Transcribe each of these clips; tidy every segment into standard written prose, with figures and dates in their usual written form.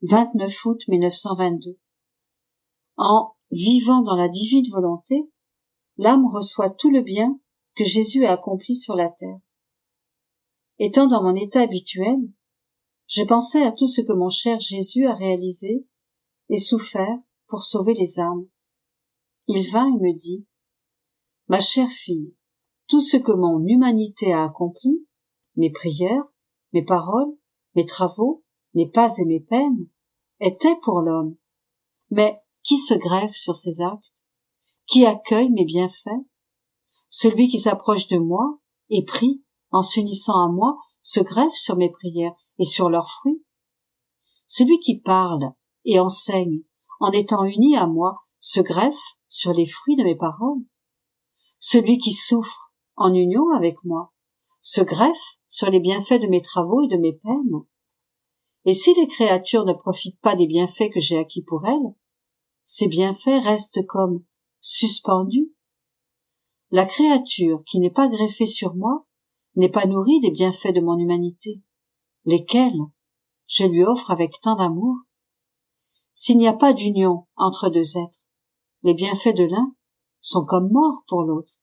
29 août 1922. En vivant dans la divine volonté, l'âme reçoit tout le bien que Jésus a accompli sur la terre. Étant dans mon état habituel, je pensais à tout ce que mon cher Jésus a réalisé et souffert pour sauver les âmes. Il vint et me dit: « Ma chère fille, tout ce que mon humanité a accompli, mes prières, mes paroles, mes travaux, mes pas et mes peines, étaient pour l'homme. Mais qui se greffe sur ces actes? Qui accueille mes bienfaits? Celui qui s'approche de moi et prie en s'unissant à moi se greffe sur mes prières et sur leurs fruits. Celui qui parle et enseigne en étant uni à moi se greffe sur les fruits de mes paroles. Celui qui souffre en union avec moi se greffe sur les bienfaits de mes travaux et de mes peines. Et si les créatures ne profitent pas des bienfaits que j'ai acquis pour elles, ces bienfaits restent comme suspendus. La créature qui n'est pas greffée sur moi n'est pas nourrie des bienfaits de mon humanité, lesquels je lui offre avec tant d'amour. S'il n'y a pas d'union entre deux êtres, les bienfaits de l'un sont comme morts pour l'autre.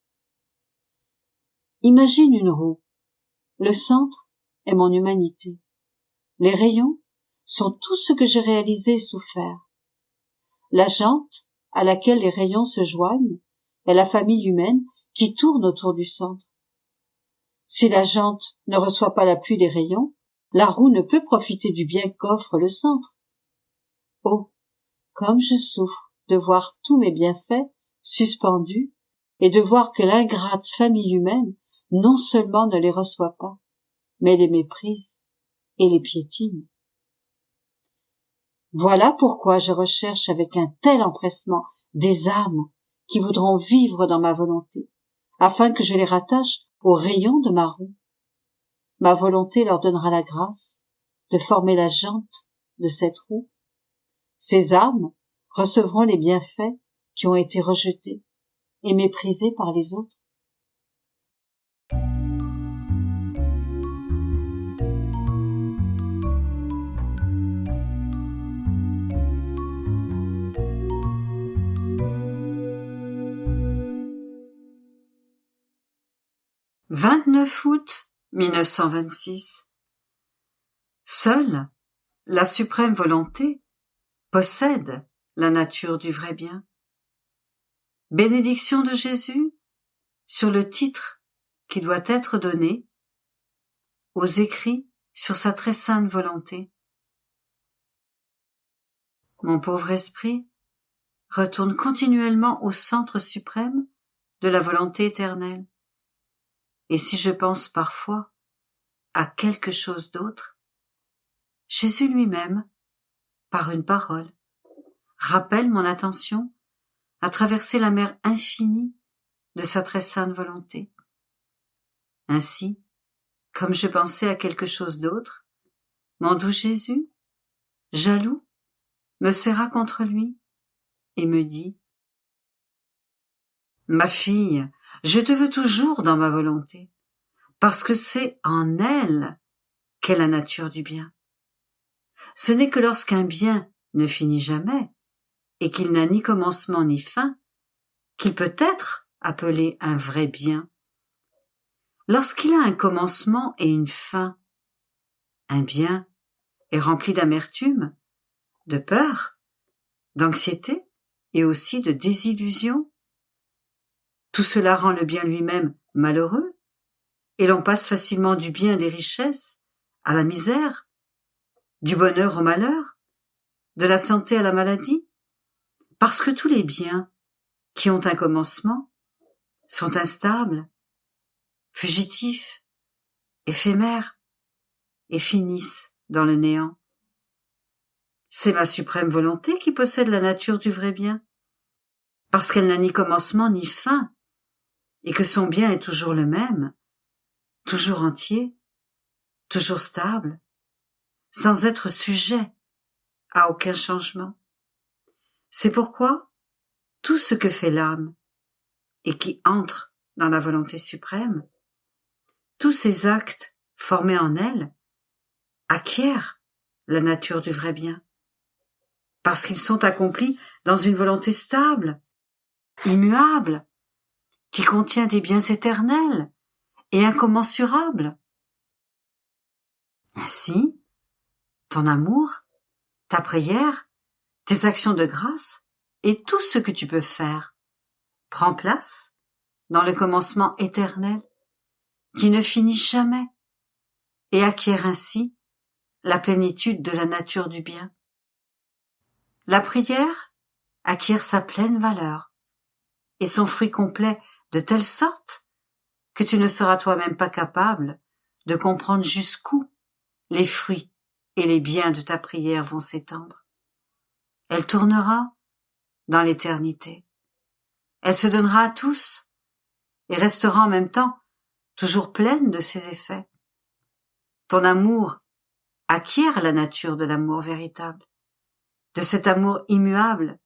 Imagine une roue. Le centre est mon humanité. Les rayons sont tout ce que j'ai réalisé et souffert. La jante à laquelle les rayons se joignent est la famille humaine qui tourne autour du centre. Si la jante ne reçoit pas l'appui des rayons, la roue ne peut profiter du bien qu'offre le centre. Oh, comme je souffre de voir tous mes bienfaits suspendus et de voir que l'ingrate famille humaine non seulement ne les reçoit pas, mais les méprise et les piétine. Voilà pourquoi je recherche avec un tel empressement des âmes qui voudront vivre dans ma volonté, afin que je les rattache aux rayons de ma roue. Ma volonté leur donnera la grâce de former la jante de cette roue. Ces âmes recevront les bienfaits qui ont été rejetés et méprisés par les autres. « 29 août 1926. Seule la suprême volonté possède la nature du vrai bien. Bénédiction de Jésus sur le titre qui doit être donné aux écrits sur sa très sainte volonté. Mon pauvre esprit retourne continuellement au centre suprême de la volonté éternelle. Et si je pense parfois à quelque chose d'autre, Jésus lui-même, par une parole, rappelle mon attention à traverser la mer infinie de sa très sainte volonté. Ainsi, comme je pensais à quelque chose d'autre, mon doux Jésus, jaloux, me serra contre lui et me dit: « Ma fille, je te veux toujours dans ma volonté, parce que c'est en elle qu'est la nature du bien. Ce n'est que lorsqu'un bien ne finit jamais, et qu'il n'a ni commencement ni fin, qu'il peut être appelé un vrai bien. Lorsqu'il a un commencement et une fin, un bien est rempli d'amertume, de peur, d'anxiété et aussi de désillusion. Tout cela rend le bien lui-même malheureux, et l'on passe facilement du bien des richesses à la misère, du bonheur au malheur, de la santé à la maladie, parce que tous les biens qui ont un commencement sont instables, fugitifs, éphémères et finissent dans le néant. C'est ma suprême volonté qui possède la nature du vrai bien, parce qu'elle n'a ni commencement ni fin, et que son bien est toujours le même, toujours entier, toujours stable, sans être sujet à aucun changement. C'est pourquoi tout ce que fait l'âme et qui entre dans la volonté suprême, tous ces actes formés en elle acquièrent la nature du vrai bien. parce qu'ils sont accomplis dans une volonté stable, immuable, qui contient des biens éternels et incommensurables. Ainsi, ton amour, ta prière, tes actions de grâce et tout ce que tu peux faire prend place dans le commencement éternel qui ne finit jamais et acquiert ainsi la plénitude de la nature du bien. La prière acquiert sa pleine valeur et son fruit complet de telle sorte que tu ne seras toi-même pas capable de comprendre jusqu'où les fruits et les biens de ta prière vont s'étendre. Elle tournera dans l'éternité. Elle se donnera à tous et restera en même temps toujours pleine de ses effets. Ton amour acquiert la nature de l'amour véritable, de cet amour immuable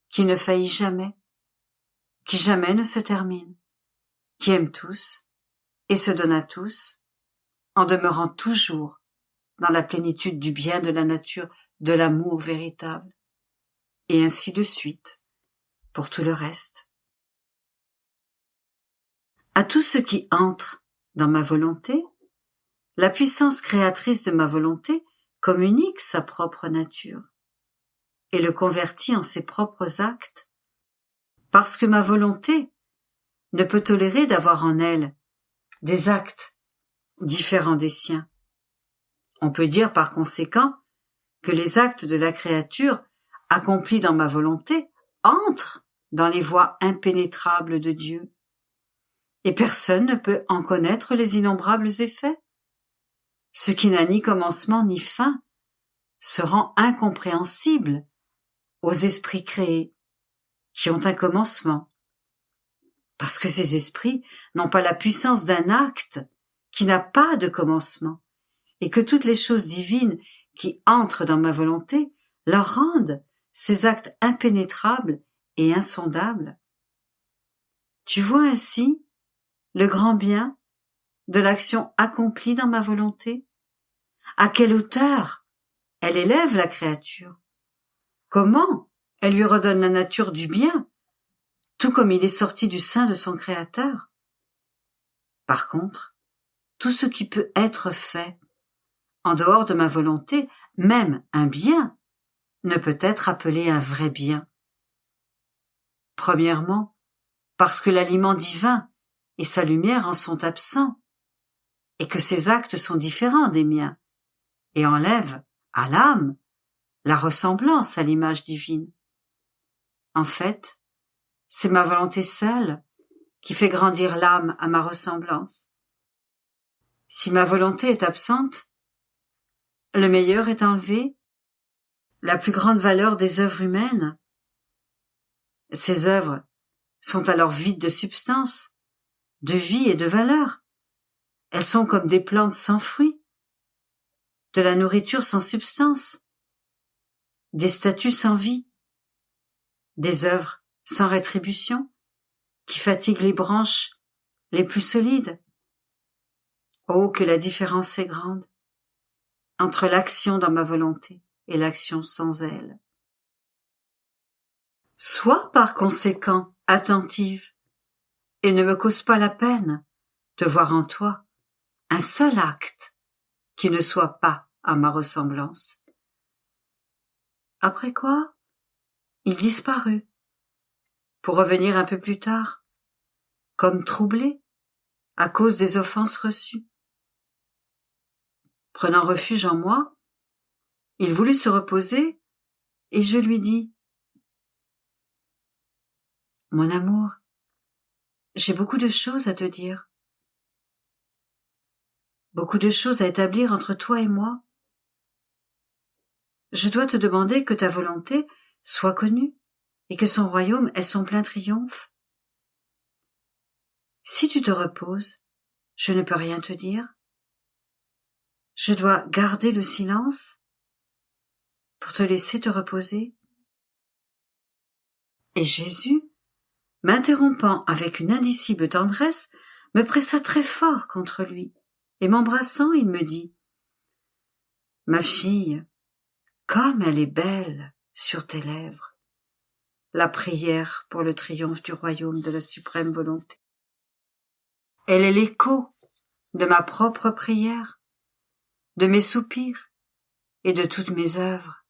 qui ne faillit jamais, qui jamais ne se termine, qui aime tous et se donne à tous, en demeurant toujours dans la plénitude du bien de la nature de l'amour véritable, et ainsi de suite pour tout le reste. À tout ce qui entre dans ma volonté, la puissance créatrice de ma volonté communique sa propre nature et le convertit en ses propres actes, parce que ma volonté ne peut tolérer d'avoir en elle des actes différents des siens. On peut dire par conséquent que les actes de la créature accomplis dans ma volonté entrent dans les voies impénétrables de Dieu, et personne ne peut en connaître les innombrables effets. Ce qui n'a ni commencement ni fin se rend incompréhensible aux esprits créés, qui ont un commencement, parce que ces esprits n'ont pas la puissance d'un acte qui n'a pas de commencement, et que toutes les choses divines qui entrent dans ma volonté leur rendent ces actes impénétrables et insondables. Tu vois ainsi le grand bien de l'action accomplie dans ma volonté? À quelle hauteur elle élève la créature? Comment elle lui redonne la nature du bien, tout comme il est sorti du sein de son Créateur? Par contre, tout ce qui peut être fait en dehors de ma volonté, même un bien, ne peut être appelé un vrai bien. Premièrement, parce que l'aliment divin et sa lumière en sont absents, et que ses actes sont différents des miens, et enlèvent à l'âme la ressemblance à l'image divine. En fait, c'est ma volonté seule qui fait grandir l'âme à ma ressemblance. Si ma volonté est absente, le meilleur est enlevé, la plus grande valeur des œuvres humaines. Ces œuvres sont alors vides de substance, de vie et de valeur. Elles sont comme des plantes sans fruits, de la nourriture sans substance, des statues sans vie, des œuvres sans rétribution, qui fatiguent les branches les plus solides. Oh, que la différence est grande entre l'action dans ma volonté et l'action sans elle. Sois par conséquent attentive et ne me cause pas la peine de voir en toi un seul acte qui ne soit pas à ma ressemblance. Après quoi, il disparut, pour revenir un peu plus tard, comme troublé à cause des offenses reçues. Prenant refuge en moi, il voulut se reposer, et je lui dis : « Mon amour, j'ai beaucoup de choses à te dire, beaucoup de choses à établir entre toi et moi. Je dois te demander que ta volonté soit connue et que son royaume ait son plein triomphe. Si tu te reposes, je ne peux rien te dire. Je dois garder le silence pour te laisser te reposer. » Et Jésus, m'interrompant avec une indicible tendresse, me pressa très fort contre lui, et m'embrassant, il me dit : « Ma fille, comme elle est belle, sur tes lèvres la prière pour le triomphe du royaume de la suprême volonté. Elle est l'écho de ma propre prière, de mes soupirs et de toutes mes œuvres.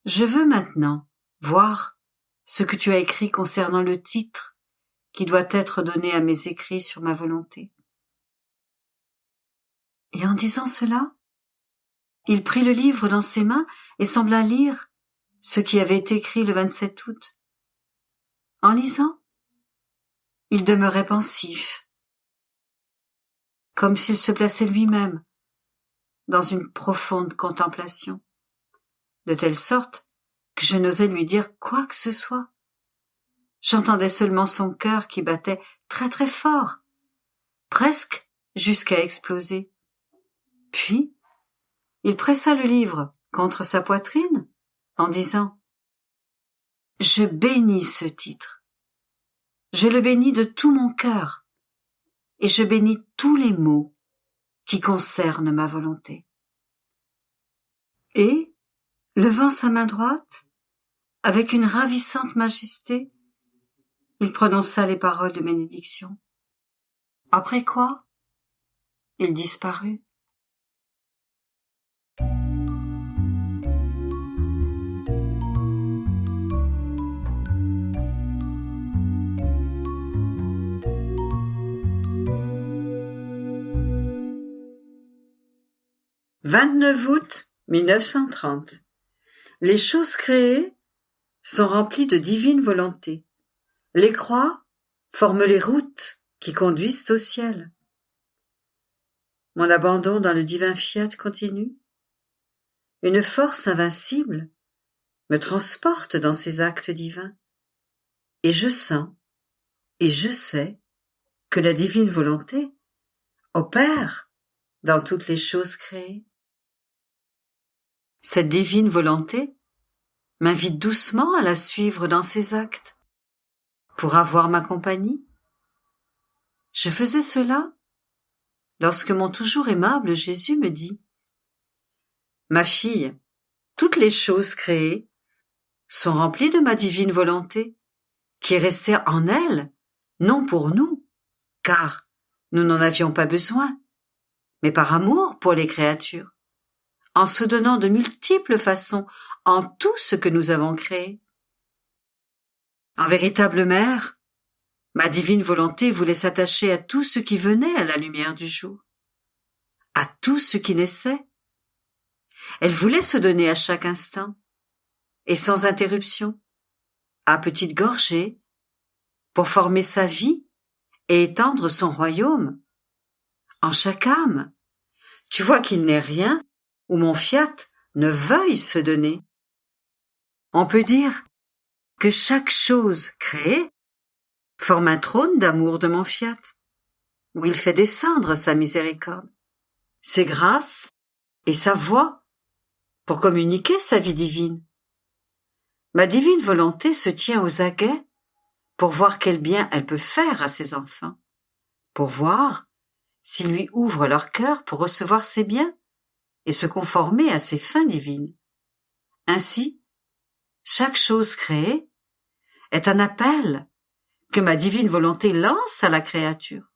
Je veux maintenant voir ce que tu as écrit concernant le titre qui doit être donné à mes écrits sur ma volonté. Et en disant cela, il prit le livre dans ses mains et sembla lire ce qui avait été écrit le 27 août. En lisant, il demeurait pensif, comme s'il se plaçait lui-même dans une profonde contemplation, de telle sorte que je n'osais lui dire quoi que ce soit. J'entendais seulement son cœur qui battait très très fort, presque jusqu'à exploser. Puis, il pressa le livre contre sa poitrine en disant « Je bénis ce titre. Je le bénis de tout mon cœur et je bénis tous les mots qui concernent ma volonté. » Et, levant sa main droite, avec une ravissante majesté, il prononça les paroles de bénédiction. Après quoi, il disparut. « 29 août 1930. Les choses créées sont remplies de divine volonté. Les croix forment les routes qui conduisent au ciel. Mon abandon dans le divin fiat continue. Une force invincible me transporte dans ces actes divins. Et je sens, et je sais que la divine volonté opère dans toutes les choses créées. Cette divine volonté m'invite doucement à la suivre dans ses actes, pour avoir ma compagnie. Je faisais cela lorsque mon toujours aimable Jésus me dit « Ma fille, toutes les choses créées sont remplies de ma divine volonté, qui est restée en elle, non pour nous, car nous n'en avions pas besoin, mais par amour pour les créatures, en se donnant de multiples façons en tout ce que nous avons créé. En véritable mère, ma divine volonté voulait s'attacher à tout ce qui venait à la lumière du jour, à tout ce qui naissait. Elle voulait se donner à chaque instant, et sans interruption, à petites gorgées, pour former sa vie et étendre son royaume. En chaque âme, tu vois qu'il n'est rien où mon fiat ne veuille se donner. On peut dire que chaque chose créée forme un trône d'amour de mon fiat, où il fait descendre sa miséricorde, ses grâces et sa voix pour communiquer sa vie divine. Ma divine volonté se tient aux aguets pour voir quel bien elle peut faire à ses enfants, pour voir s'ils lui ouvrent leur cœur pour recevoir ses biens et se conformer à ses fins divines. Ainsi, chaque chose créée est un appel que ma divine volonté lance à la créature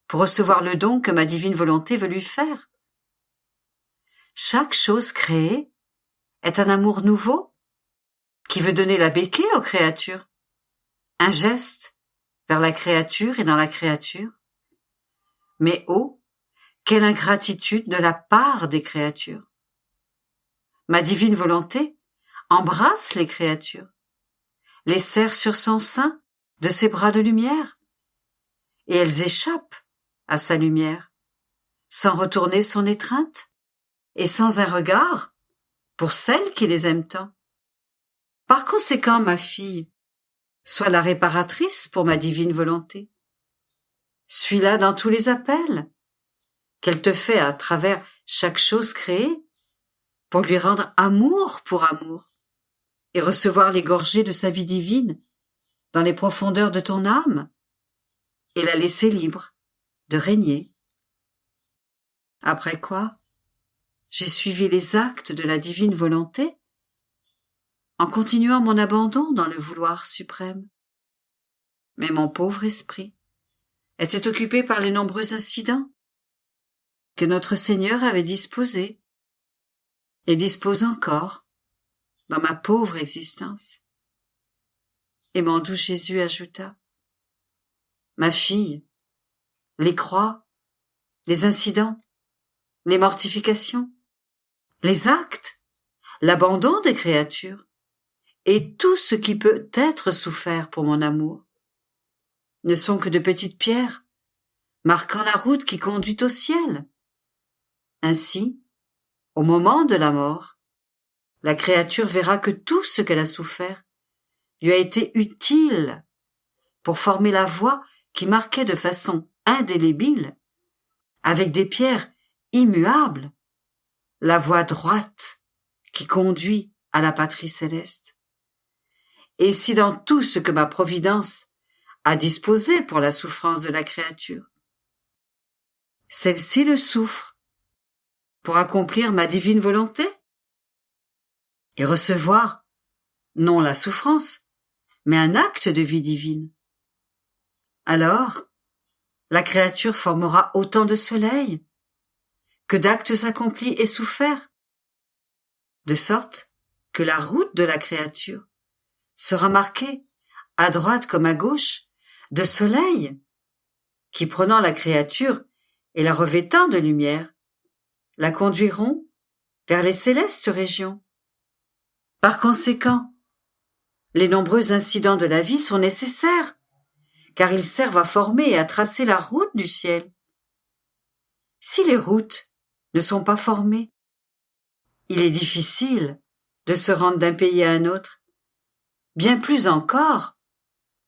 pour recevoir le don que ma divine volonté veut lui faire. Chaque chose créée est un amour nouveau qui veut donner la béquille aux créatures, un geste vers la créature et dans la créature. Mais oh, quelle ingratitude de la part des créatures! Ma divine volonté embrasse les créatures, les serre sur son sein de ses bras de lumière, et elles échappent à sa lumière, sans retourner son étreinte, et sans un regard pour celle qui les aime tant. Par conséquent, ma fille, sois la réparatrice pour ma divine volonté. Suis-la dans tous les appels qu'elle te fait à travers chaque chose créée, pour lui rendre amour pour amour, et recevoir les gorgées de sa vie divine dans les profondeurs de ton âme, et la laisser libre de régner. Après quoi, j'ai suivi les actes de la divine volonté en continuant mon abandon dans le vouloir suprême. Mais mon pauvre esprit était occupé par les nombreux incidents que notre Seigneur avait disposés et dispose encore dans ma pauvre existence. Et mon doux Jésus ajouta: ma fille, les croix, les incidents, les mortifications, les actes, l'abandon des créatures et tout ce qui peut être souffert pour mon amour ne sont que de petites pierres marquant la route qui conduit au ciel. Ainsi, au moment de la mort, la créature verra que tout ce qu'elle a souffert lui a été utile pour former la voie qui marquait de façon indélébile, avec des pierres immuables, la voie droite qui conduit à la patrie céleste. Et si dans tout ce que ma providence a disposé pour la souffrance de la créature, celle-ci le souffre pour accomplir ma divine volonté et recevoir non la souffrance, mais un acte de vie divine, alors la créature formera autant de soleils que d'actes accomplis et soufferts, de sorte que la route de la créature sera marquée, à droite comme à gauche, de soleils qui, prenant la créature et la revêtant de lumière, la conduiront vers les célestes régions. Par conséquent, les nombreux incidents de la vie sont nécessaires, car ils servent à former et à tracer la route du ciel. Si les routes ne sont pas formées, il est difficile de se rendre d'un pays à un autre, bien plus encore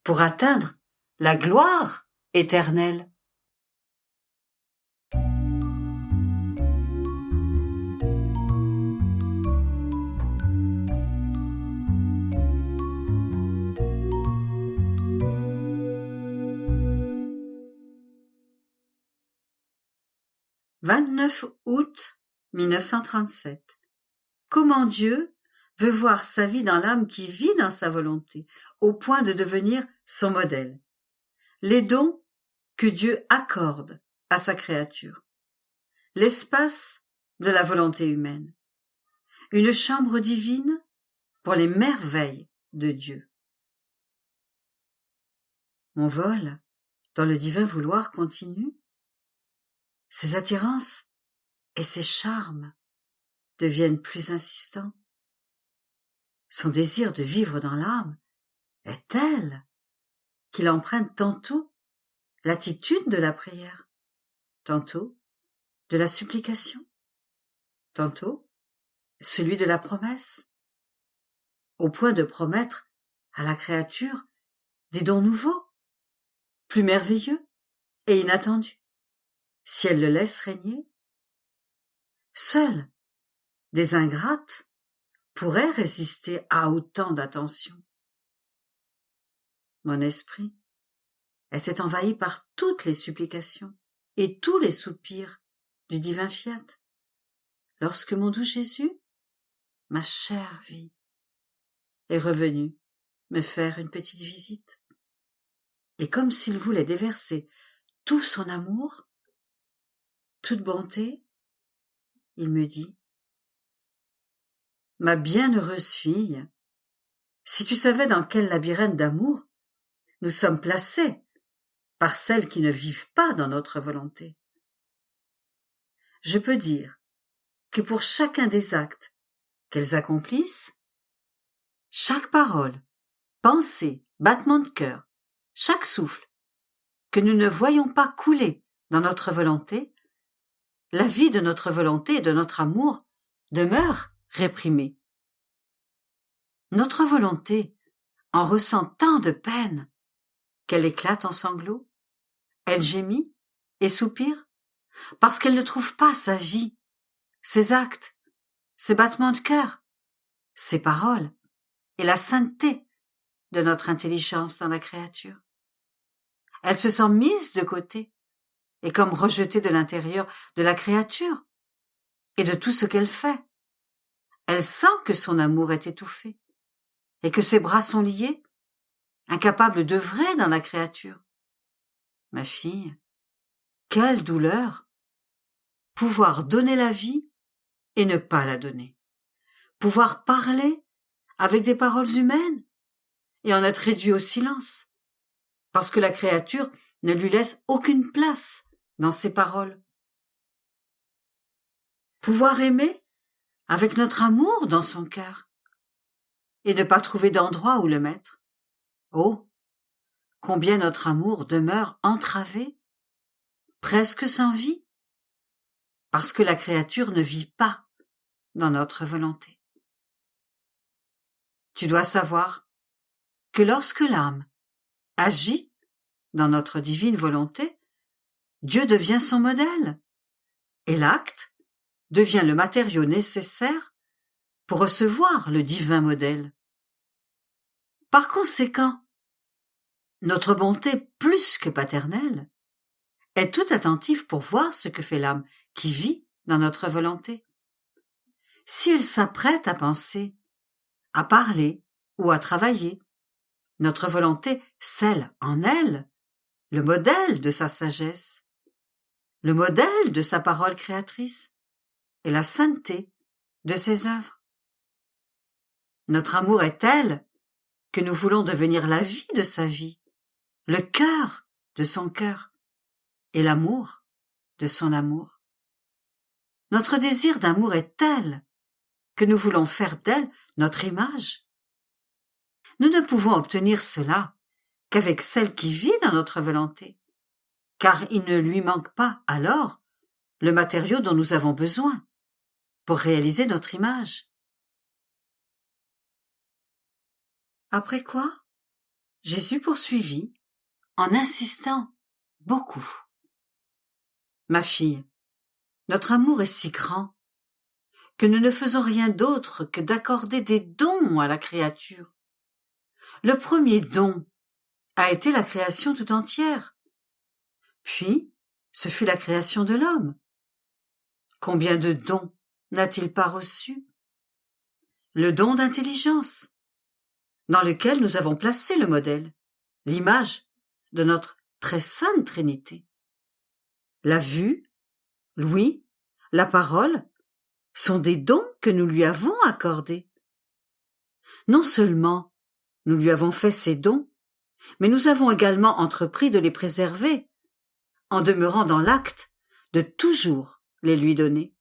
pour atteindre la gloire éternelle. « 29 août 1937. Comment Dieu veut voir sa vie dans l'âme qui vit dans sa volonté, au point de devenir son modèle. Les dons que Dieu accorde à sa créature. L'espace de la volonté humaine. Une chambre divine pour les merveilles de Dieu. Mon vol dans le divin vouloir continue. Ses attirances et ses charmes deviennent plus insistants. Son désir de vivre dans l'âme est tel qu'il emprunte tantôt l'attitude de la prière, tantôt de la supplication, tantôt celui de la promesse, au point de promettre à la créature des dons nouveaux, plus merveilleux et inattendus, si elle le laisse régner. Seules des ingrates pourraient résister à autant d'attention. Mon esprit était envahi par toutes les supplications et tous les soupirs du divin fiat, lorsque mon doux Jésus, ma chère vie, est revenu me faire une petite visite. Et comme s'il voulait déverser tout son amour, toute bonté, il me dit: ma bienheureuse fille, si tu savais dans quel labyrinthe d'amour nous sommes placés par celles qui ne vivent pas dans notre volonté. Je peux dire que pour chacun des actes qu'elles accomplissent, chaque parole, pensée, battement de cœur, chaque souffle que nous ne voyons pas couler dans notre volonté, la vie de notre volonté et de notre amour demeure réprimée. Notre volonté en ressent tant de peine qu'elle éclate en sanglots, elle gémit et soupire parce qu'elle ne trouve pas sa vie, ses actes, ses battements de cœur, ses paroles et la sainteté de notre intelligence dans la créature. Elle se sent mise de côté et comme rejetée de l'intérieur de la créature et de tout ce qu'elle fait. Elle sent que son amour est étouffé et que ses bras sont liés, incapable d'œuvrer dans la créature. Ma fille, quelle douleur! Pouvoir donner la vie et ne pas la donner. Pouvoir parler avec des paroles humaines et en être réduit au silence, parce que la créature ne lui laisse aucune place dans ses paroles. Pouvoir aimer avec notre amour dans son cœur et ne pas trouver d'endroit où le mettre. Oh, combien notre amour demeure entravé, presque sans vie, parce que la créature ne vit pas dans notre volonté. Tu dois savoir que lorsque l'âme agit dans notre divine volonté, Dieu devient son modèle, et l'acte devient le matériau nécessaire pour recevoir le divin modèle. Par conséquent, notre bonté plus que paternelle est toute attentive pour voir ce que fait l'âme qui vit dans notre volonté. Si elle s'apprête à penser, à parler ou à travailler, notre volonté scelle en elle le modèle de sa sagesse, le modèle de sa parole créatrice et la sainteté de ses œuvres. Notre amour est tel que nous voulons devenir la vie de sa vie, le cœur de son cœur et l'amour de son amour. Notre désir d'amour est tel que nous voulons faire d'elle notre image. Nous ne pouvons obtenir cela qu'avec celle qui vit dans notre volonté, car il ne lui manque pas alors le matériau dont nous avons besoin pour réaliser notre image. Après quoi, Jésus poursuivit en insistant beaucoup. Ma fille, notre amour est si grand que nous ne faisons rien d'autre que d'accorder des dons à la créature. Le premier don a été la création tout entière. Puis, ce fut la création de l'homme. Combien de dons n'a-t-il pas reçu? Le don d'intelligence, dans lequel nous avons placé le modèle, l'image de notre très sainte Trinité. La vue, l'ouïe, la parole sont des dons que nous lui avons accordés. Non seulement nous lui avons fait ces dons, mais nous avons également entrepris de les préserver, en demeurant dans l'acte de toujours les lui donner.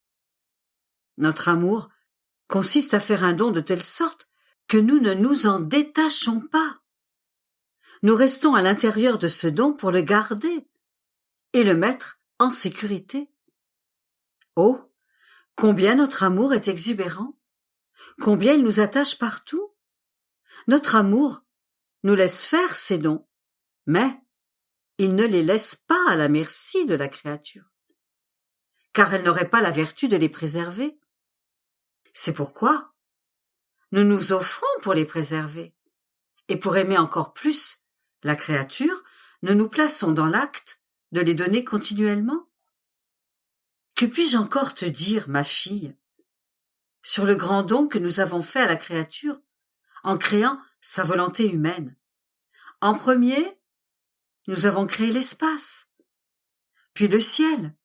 Notre amour consiste à faire un don de telle sorte que nous ne nous en détachons pas. Nous restons à l'intérieur de ce don pour le garder et le mettre en sécurité. Oh, combien notre amour est exubérant, combien il nous attache partout. Notre amour nous laisse faire ces dons, mais il ne les laisse pas à la merci de la créature, car elle n'aurait pas la vertu de les préserver. C'est pourquoi nous nous offrons pour les préserver, et pour aimer encore plus la créature, nous nous plaçons dans l'acte de les donner continuellement. Que puis-je encore te dire, ma fille, sur le grand don que nous avons fait à la créature en créant sa volonté humaine? En premier, nous avons créé l'espace, puis le ciel,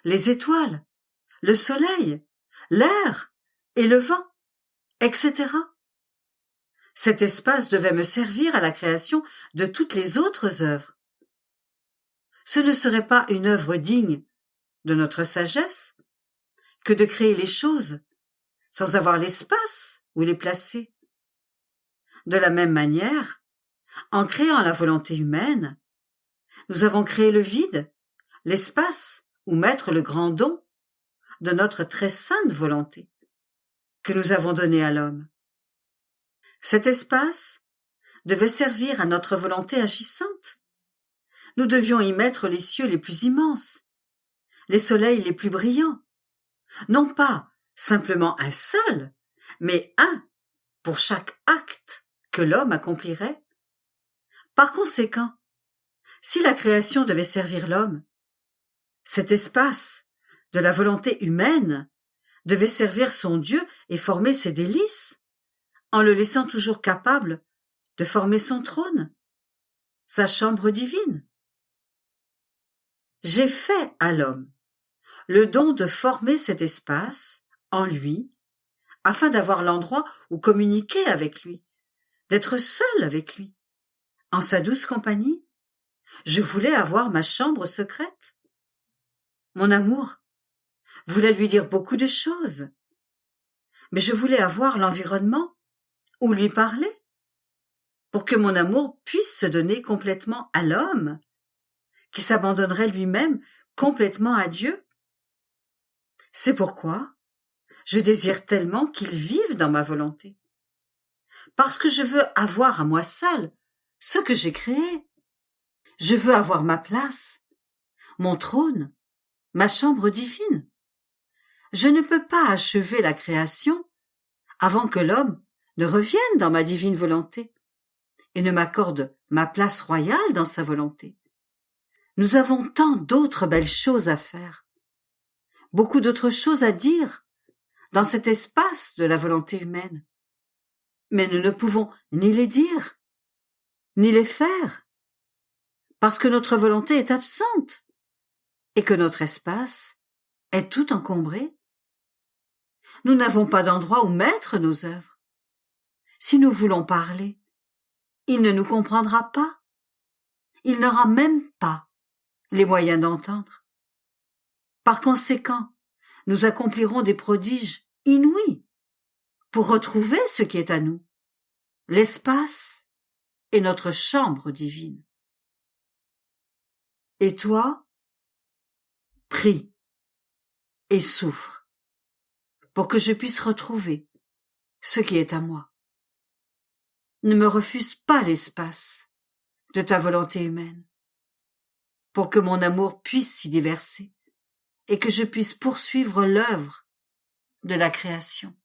les étoiles, le soleil, l'air et le vent, etc. Cet espace devait me servir à la création de toutes les autres œuvres. Ce ne serait pas une œuvre digne de notre sagesse que de créer les choses sans avoir l'espace où les placer. De la même manière, en créant la volonté humaine, nous avons créé le vide, l'espace où mettre le grand don de notre très sainte volonté que nous avons donné à l'homme. Cet espace devait servir à notre volonté agissante. Nous devions y mettre les cieux les plus immenses, les soleils les plus brillants, non pas simplement un seul, mais un pour chaque acte que l'homme accomplirait. Par conséquent, si la création devait servir l'homme, cet espace de la volonté humaine devait servir son Dieu et former ses délices, en le laissant toujours capable de former son trône, sa chambre divine. J'ai fait à l'homme le don de former cet espace en lui, afin d'avoir l'endroit où communiquer avec lui, d'être seul avec lui, en sa douce compagnie. Je voulais avoir ma chambre secrète. Mon amour voulait lui dire beaucoup de choses, mais je voulais avoir l'environnement où lui parler, pour que mon amour puisse se donner complètement à l'homme, qui s'abandonnerait lui-même complètement à Dieu. C'est pourquoi je désire tellement qu'il vive dans ma volonté, parce que je veux avoir à moi seul ce que j'ai créé. Je veux avoir ma place, mon trône, ma chambre divine. Je ne peux pas achever la création avant que l'homme ne revienne dans ma divine volonté et ne m'accorde ma place royale dans sa volonté. Nous avons tant d'autres belles choses à faire, beaucoup d'autres choses à dire dans cet espace de la volonté humaine. Mais nous ne pouvons ni les dire, ni les faire, parce que notre volonté est absente et que notre espace est tout encombré. Nous n'avons pas d'endroit où mettre nos œuvres. Si nous voulons parler, il ne nous comprendra pas. Il n'aura même pas les moyens d'entendre. Par conséquent, nous accomplirons des prodiges inouïs pour retrouver ce qui est à nous, l'espace et notre chambre divine. Et toi, prie et souffre pour que je puisse retrouver ce qui est à moi. Ne me refuse pas l'espace de ta volonté humaine, pour que mon amour puisse s'y déverser et que je puisse poursuivre l'œuvre de la création.